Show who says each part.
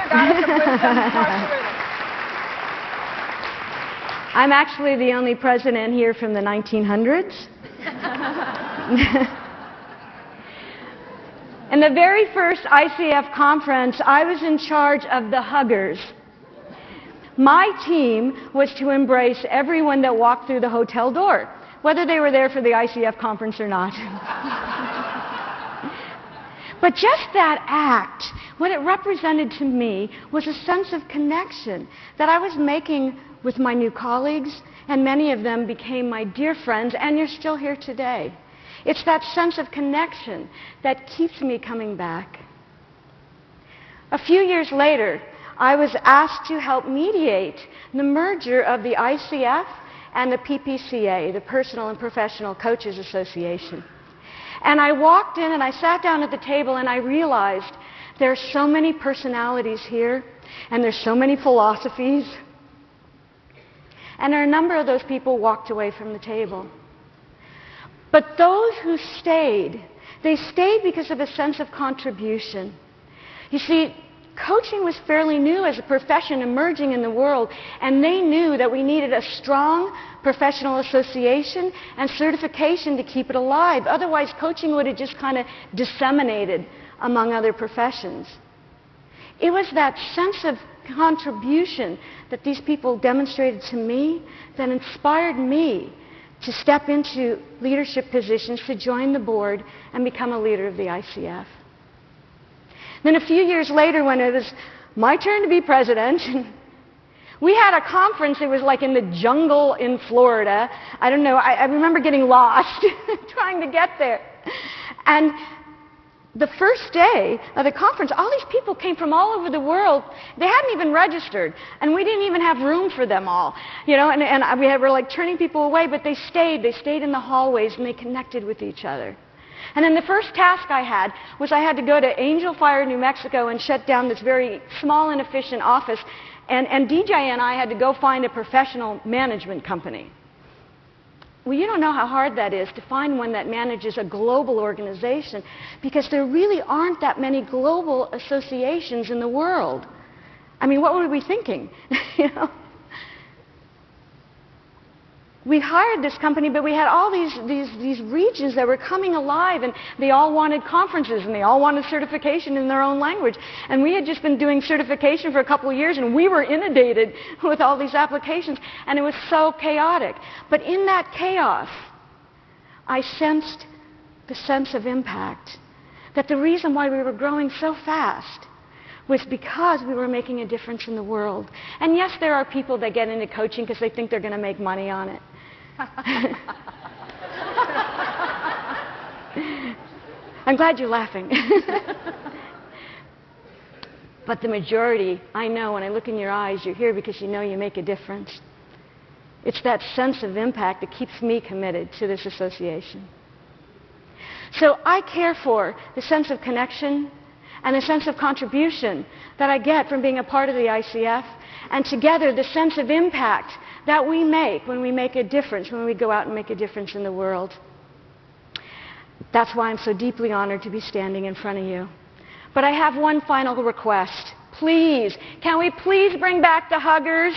Speaker 1: goddess of wisdom, Marcia Reynolds.
Speaker 2: I'm actually the only president here from the 1900s. In the very first ICF conference, I was in charge of the huggers. My team was to embrace everyone that walked through the hotel door, whether they were there for the ICF conference or not. But just that act, what it represented to me was a sense of connection that I was making with my new colleagues, and many of them became my dear friends, and you're still here today. It's that sense of connection that keeps me coming back. A few years later, I was asked to help mediate the merger of the ICF and the PPCA, the Personal and Professional Coaches Association. And I walked in and I sat down at the table and I realized there are so many personalities here and there's so many philosophies. And a number of those people walked away from the table. But those who stayed, they stayed because of a sense of contribution. You see, coaching was fairly new as a profession emerging in the world, and they knew that we needed a strong professional association and certification to keep it alive. Otherwise, coaching would have just kind of disseminated among other professions. It was that sense of contribution that these people demonstrated to me that inspired me to step into leadership positions, to join the board and become a leader of the ICF. Then a few years later, when it was my turn to be president, we had a conference. It was like in the jungle in Florida. I don't know, I remember getting lost trying to get there. And the first day of the conference, all these people came from all over the world. They hadn't even registered, and we didn't even have room for them all. You know, and we were like turning people away, but they stayed. They stayed in the hallways, and they connected with each other. And then the first task I had was I had to go to Angel Fire, New Mexico, and shut down this very small and efficient office. And DJ and I had to go find a professional management company. Well, you don't know how hard that is to find one that manages a global organization, because there really aren't that many global associations in the world. I mean, what were we thinking? You know? We hired this company, but we had all these regions that were coming alive, and they all wanted conferences, and they all wanted certification in their own language. And we had just been doing certification for a couple of years, and we were inundated with all these applications, and it was so chaotic. But in that chaos, I sensed the sense of impact, that the reason why we were growing so fast was because we were making a difference in the world. And yes, there are people that get into coaching because they think they're going to make money on it. I'm glad you're laughing. But the majority, I know when I look in your eyes, you're here because you know you make a difference. It's that sense of impact that keeps me committed to this association. So I care for the sense of connection and the sense of contribution that I get from being a part of the ICF, and together the sense of impact that we make when we make a difference, when we go out and make a difference in the world. That's why I'm so deeply honored to be standing in front of you. But I have one final request. Please, can we please bring back the huggers?